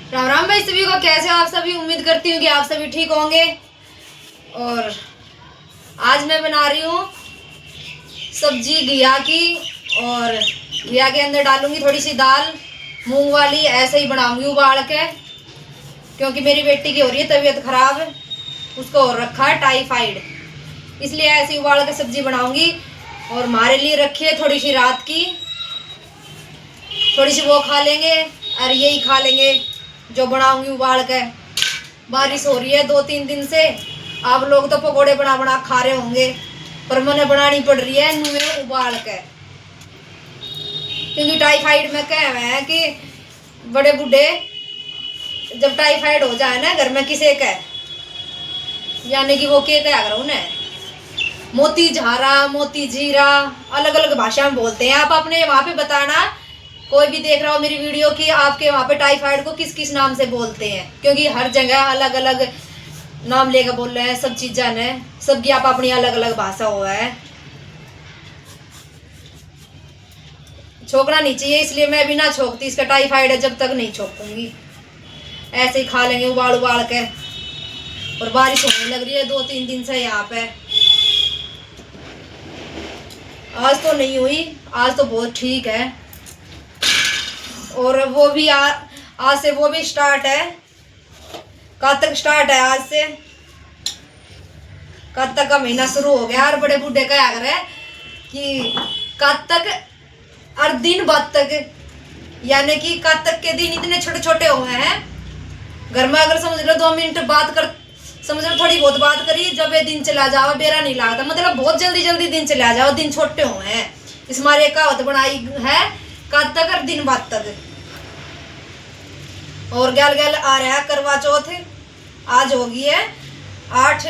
राम राम भाई सभी को, कैसे हो आप सभी। उम्मीद करती हूँ कि आप सभी ठीक होंगे। और आज मैं बना रही हूँ सब्जी घिया की, और घिया के अंदर डालूंगी थोड़ी सी दाल मूंग वाली। ऐसे ही बनाऊंगी उबाल के, क्योंकि मेरी बेटी की हो रही है तबीयत खराब, उसको हो रखा है टाइफाइड, इसलिए ऐसे ही उबाल के सब्जी बनाऊंगी। और हमारे लिए रखी है थोड़ी सी रात की, थोड़ी सी वो खा लेंगे और यही खा लेंगे जो बनाऊंगी उबाल के। बारिश हो रही है 2-3 दिन से, आप लोग तो पकोड़े बना बना खा रहे होंगे, पर मैंने बनानी पड़ रही है मुँह उबाल के, क्योंकि टाइफाइड में कह हुए हैं कि बड़े बूढ़े जब टाइफाइड हो जाए ना घर में किसी का, यानी कि वो क्या कह उन्हें मोती झारा मोती जीरा, अलग अलग भाषा में बोलते हैं। आप अपने वहाँ पे बताना, कोई भी देख रहा हो मेरी वीडियो की, आपके वहाँ पे टाइफाइड को किस किस नाम से बोलते हैं, क्योंकि हर जगह अलग अलग नाम लेकर बोल रहे हैं सब चीज़ें ने, सबकी आप अपनी अलग अलग भाषा हुआ है। छोकना नहीं चाहिए, इसलिए मैं भी ना छोकती, इसका टाइफाइड है जब तक नहीं छोकूंगी। ऐसे ही खा लेंगे उबाल उबाल के। और बारिश होने लग रही है 2-3 दिन से यहाँ पे, आज तो नहीं हुई, आज तो बहुत ठीक है। और वो भी आज से वो भी स्टार्ट है, कार्तिक स्टार्ट है आज से, कार्तिक का महीना शुरू हो गया। और बड़े बूढ़े क्या करे कि कार्तिक और दिन बाद तक, यानी कि कार्तिक के दिन इतने छोटे छोटे हुए हैं, घर में अगर समझ लो 2 मिनट बात कर, समझ लो थोड़ी बहुत बात करी, जब ये दिन चला जाओ बेरा नहीं लगता, मतलब बहुत जल्दी जल्दी दिन चला जाओ, दिन छोटे हुए हैं। इस मारे कहावत बनाई है कार्तिक और दिन बाद तक। और गैल गैल आ रहा है करवा चौथ, आज होगी है 8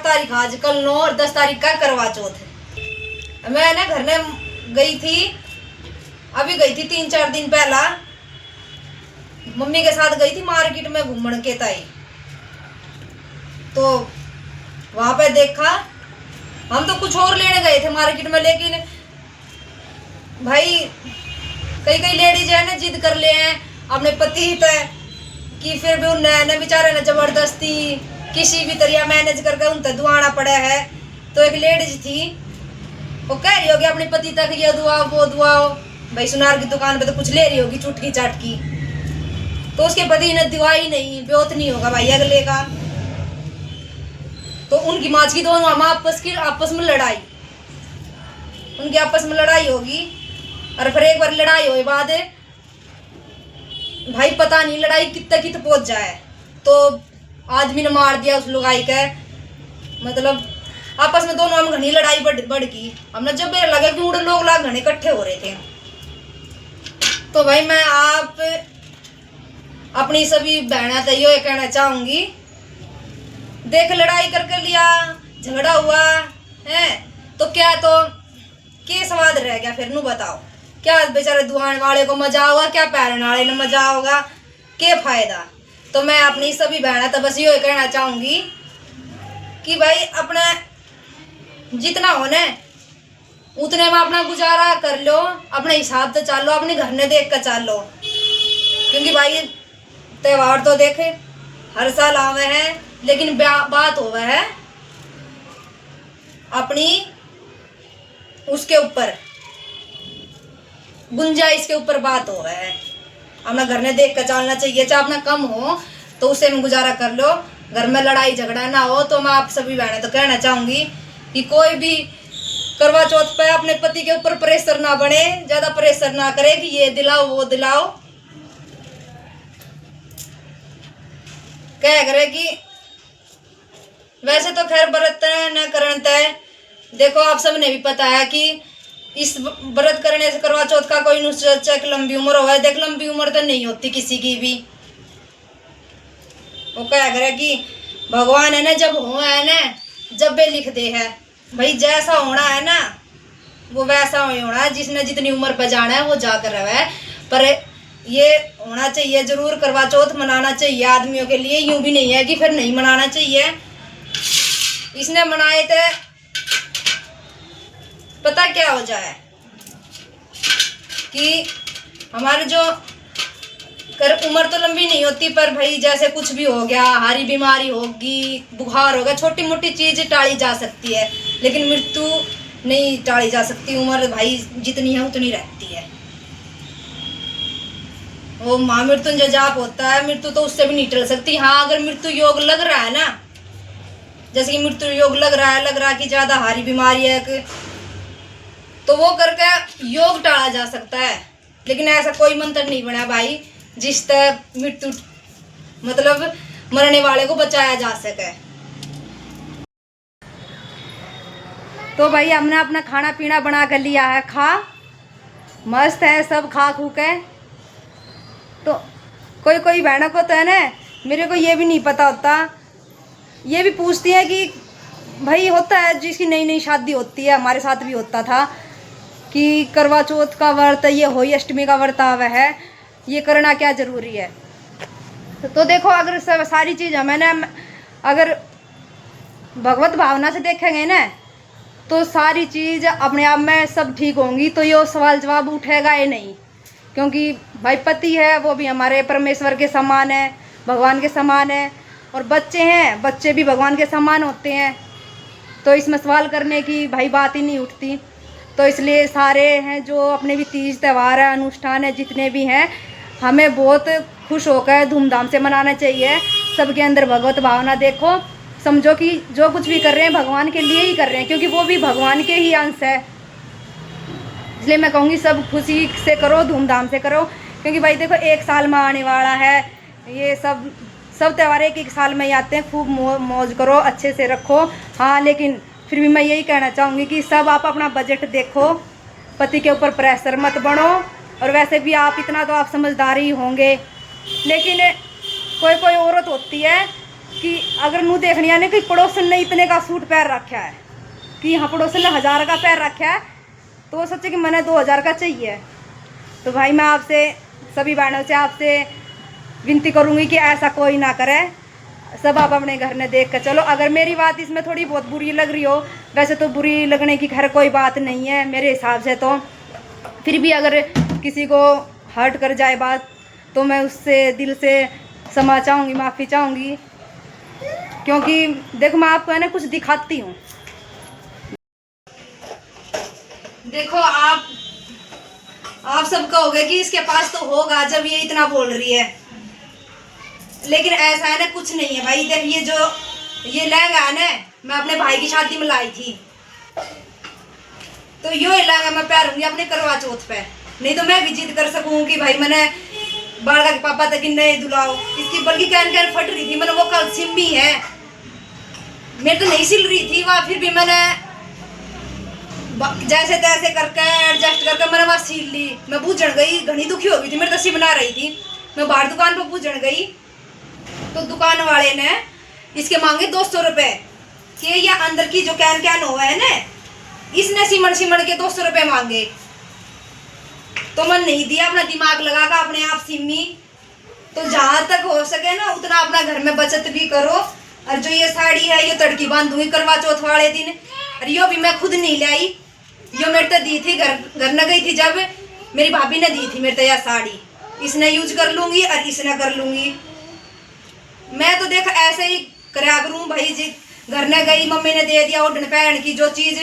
तारीख, आज कल 9 और 10 तारीख का करवा चौथ। मैं ना घर में गई थी, अभी गई थी 3-4 दिन पहला, मम्मी के साथ गई थी मार्केट में घूमने के ताई। तो वहां पे देखा, हम तो कुछ और लेने गए थे मार्केट में, लेकिन भाई कई लेडीज है ना जिद कर ले हैं अपने पति तय कि फिर भी उन्हें बेचारे ने जबरदस्ती किसी भी तरह मैनेज करके उन तक दुआना पड़ा है। तो एक लेडीज थी, वो कह रही होगी अपने पति तक ये दुआओ वो दुआओ, भाई सुनार की दुकान पे तो कुछ ले रही होगी चुटकी चाटकी, तो उसके पति ने दिवाई नहीं, ब्योत नहीं होगा भाई अगले का। तो उनकी माँ की दोनों आपस में लड़ाई, उनकी आपस में लड़ाई होगी। और फिर एक बार लड़ाई हुई बाद भाई पता नहीं लड़ाई कित पहुंच जाए, तो आदमी ने मार दिया उस लुगाई के, मतलब आपस में दोनों में घनी लड़ाई बढ़ गई। हमने जब लगा कि उड़े लोग घने इकट्ठे हो रहे थे। तो भाई मैं आप अपनी सभी बहना तो ये कहना चाहूंगी, देख लड़ाई करके लिया, झगड़ा हुआ है तो क्या, तो क्या स्वाद रह गया फिर नू बताओ, क्या बेचारे दुआन वाले को मजा होगा, क्या पैरन वाले ने मजा होगा, क्या फायदा। तो मैं अपनी सभी बहना तो बस ये कहना चाहूंगी कि भाई अपने जितना होने उतने में अपना गुजारा कर लो, अपने हिसाब से चलो, अपने घर ने देख कर चलो, क्योंकि भाई त्योहार तो देखे हर साल आवे हैं, लेकिन बात हो है अपनी उसके ऊपर गुंजाइश के ऊपर बात हो है। अपना घर ने देख कर चलना चाहिए, चाहे अपना कम हो तो उसे में गुजारा कर लो, घर में लड़ाई झगड़ा ना हो। तो मैं आप सभी बहनें तो कहना चाहूंगी कि कोई भी करवा चौथ पे अपने पति के ऊपर प्रेशर ना बने, ज्यादा प्रेशर ना करे कि ये दिलाओ वो दिलाओ, क्या करे कि वैसे तो खैर व्रत न करन तय, देखो आप सब ने भी पता है कि इस व्रत करने से करवा चौथ का कोई चेक लंबी उम्र हो है, देख लंबी उम्र तो नहीं होती किसी की भी। वो क्या करे कि भगवान है ना जब हो है ना, जब वे लिख दे है भाई, जैसा होना है ना वो वैसा ही होना है, जिसने जितनी उम्र पर जाना है वो जाकर रहे। पर ये होना चाहिए जरूर, करवा चौथ मनाना चाहिए आदमियों के लिए, यूं भी नहीं है कि फिर नहीं मनाना चाहिए। इसने मनाए थे पता क्या हो जाए कि हमारे जो कर उम्र तो लंबी नहीं होती, पर भाई जैसे कुछ भी हो गया, हारी बीमारी होगी, बुखार होगा, छोटी मोटी चीज टाली जा सकती है, लेकिन मृत्यु नहीं टाली जा सकती। उम्र भाई जितनी है उतनी रहती है। वो महामृत्युंजय जाप होता है, मृत्यु तो उससे भी नहीं टल सकती। हाँ, अगर मृत्यु योग लग रहा है ना, जैसे कि मृत्यु योग लग रहा है कि ज्यादा हारी बीमारी है, तो वो करके योग टाला जा सकता है। लेकिन ऐसा कोई मंत्र नहीं बना भाई जिससे मृत्यु मतलब मरने वाले को बचाया जा सके। तो भाई हमने अपना खाना पीना बना कर लिया है, खा मस्त है सब, खा खू के। तो कोई कोई बहनों को तो है ना, मेरे को ये भी नहीं पता होता, ये भी पूछती है कि भाई होता है जिसकी नई नई शादी होती है, हमारे साथ भी होता था कि करवा चौथ का व्रत, ये होली अष्टमी का व्रत आवा है, ये करना क्या ज़रूरी है। तो देखो, अगर सब सारी चीज़ हमें ना अगर भगवत भावना से देखेंगे ना, तो सारी चीज़ अपने आप में सब ठीक होंगी। तो ये सवाल जवाब उठेगा ही नहीं, क्योंकि भाई पति है वो भी हमारे परमेश्वर के समान है, भगवान के समान है, और बच्चे हैं, बच्चे भी भगवान के समान होते हैं। तो इसमें सवाल करने की भाई बात ही नहीं उठती। तो इसलिए सारे हैं जो अपने भी तीज त्यौहार है, अनुष्ठान है, जितने भी हैं, हमें बहुत खुश होकर धूमधाम से मनाना चाहिए। सबके अंदर भगवत भावना देखो, समझो कि जो कुछ भी कर रहे हैं भगवान के लिए ही कर रहे हैं, क्योंकि वो भी भगवान के ही अंश है। इसलिए मैं कहूँगी सब खुशी से करो, धूमधाम से करो, क्योंकि भाई देखो 1 साल में आने वाला है, ये सब त्यौहार एक साल में ही आते हैं। खूब मौज करो, अच्छे से रखो। हाँ, लेकिन फिर भी मैं यही कहना चाहूँगी कि सब आप अपना बजट देखो, पति के ऊपर प्रेशर मत बनो। और वैसे भी आप इतना तो आप समझदार ही होंगे, लेकिन कोई कोई औरत होती है कि अगर मुँह देखनी आने कि पड़ोसन ने इतने का सूट पहन रखा है, कि हाँ पड़ोसन ने 1000 का पहन रखा है, तो वो सोचे कि मैंने 2000 का चाहिए। तो भाई मैं आपसे सभी बहनों से आपसे विनती करूँगी कि ऐसा कोई ना करे। सब आप अपने घर में देख कर चलो। अगर मेरी बात इसमें थोड़ी बहुत बुरी लग रही हो, वैसे तो बुरी लगने की खैर कोई बात नहीं है मेरे हिसाब से, तो फिर भी अगर किसी को हर्ट कर जाए बात, तो मैं उससे दिल से क्षमा चाहूँगी, माफ़ी चाहूँगी। क्योंकि देखो मैं आपको है ना कुछ दिखाती हूँ। देखो आप सब कहोगे कि इसके पास तो होगा जब ये इतना बोल रही है, लेकिन ऐसा है ना कुछ नहीं है भाई। देख ये लहंगा है ना, मैं अपने भाई की शादी में लाई थी, तो यो लहंगा मैं पहनूंगी अपने करवा चौथ पे। नहीं तो मैं भी जिद कर सकूं कि भाई मैंने बालका के पापा तक नहीं दुलाओ, इसकी बल्कि कैन फट रही थी, मैंने वो कल सिम्मी है, मेरे तो नहीं सिल रही थी वह, फिर भी मैंने जैसे तैसे करके एडजस्ट करके मैंने वहाँ सिल ली। मैं बूझण गई, घनी दुखी हो गई थी, मेरे तो बना रही थी। मैं बाहर दुकान पर बूझण गई, तो दुकान वाले ने इसके मांगे 200 रुपये कि या अंदर की जो कैन हुआ है ना, इसने सिमण के 200 रुपये मांगे। तो मैं नहीं दिया, अपना दिमाग लगा कर अपने आप सिमी। तो जहाँ तक हो सके ना उतना अपना घर में बचत भी करो। और जो ये साड़ी है ये तड़की बांधूंगी करवा चौथ वाले दिन, और यो भी मैं खुद नहीं लाई, यो मेरे तो दी थी घर न गई थी जब मेरी भाभी ने दी थी मेरे तो यह साड़ी, इसने यूज कर लूंगी और इसने कर लूंगी। मैं तो देख ऐसे ही करा करूँ भाई जी, घर ने गई मम्मी ने दे दिया ओढ़न पहन की जो चीज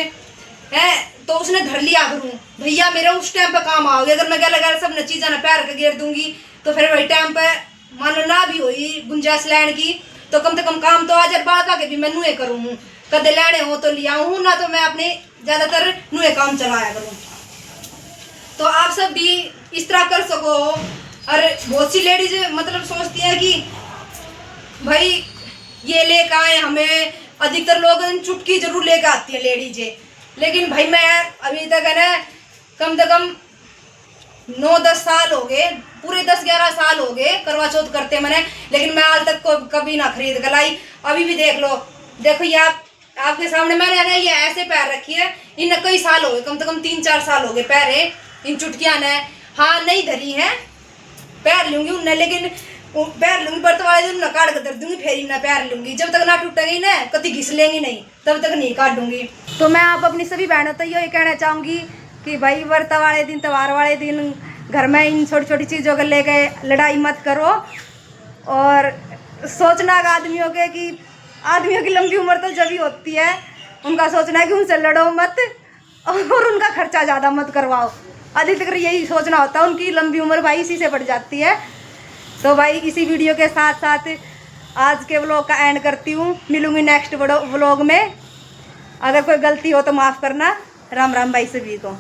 है, तो उसने धर लिया करूँ भैया मेरा उस टाइम पे काम आओगे। अगर मैं क्या लगा सब न चीज़ा ना पैर के गिर दूंगी, तो फिर वही टाइम पे मान लो ना भी हुई गुंजाइश लैंड की, तो कम से कम काम तो आज बाका के भी मैं नुए करूँ, कदे लेने हो तो लिया हूँ, ना तो मैं अपने ज़्यादातर नुए काम चलाया करूँ। तो आप सब भी इस तरह कर सको। और बहुत सी लेडीज मतलब सोचती है कि भाई ये लेकर आए हमें, अधिकतर लोग चुटकी जरूर लेकर आती है लेडीजें, लेकिन भाई मैं अभी तक है ना कम से कम 9-10 साल हो गए, पूरे 10-11 साल हो गए करवा चौथ करते मैंने, लेकिन मैं आज तक कभी ना खरीद कर लाई। अभी भी देख लो, देखो ये आपके सामने मैंने ना ये ऐसे पैर रखी है, इन कई साल हो गए, कम से कम 3-4 साल हो गए पैर इन चुटकियां ने। हाँ नहीं धरी है, पैर लूंगी उन्हें, लेकिन पैर लूंगी बर्त वाले दिन ना काट कर धर दूंगी, फिर ना पैर लूंगी। जब तक ना टूटेगी ना कभी घिस लेंगी नहीं, तब तक नहीं काटूंगी। तो मैं आप अपनी सभी बहनों तो ये कहना चाहूँगी कि भाई व्रत वाले दिन, त्यौहार वाले दिन घर में इन छोटी छोटी चीज़ों को लेके लड़ाई मत करो। और सोचना का आदमियों के कि आदमियों की लंबी उम्र तो जब ही होती है, उनका सोचना है कि उनसे लड़ो मत और उनका खर्चा ज़्यादा मत करवाओ। अधिकतर यही सोचना होता है, उनकी लंबी उम्र भाई इसी से बढ़ जाती है। तो भाई इसी वीडियो के साथ साथ आज के व्लॉग का एंड करती हूँ। मिलूंगी नेक्स्ट व्लॉग में। अगर कोई गलती हो तो माफ़ करना। राम राम भाई सभी को।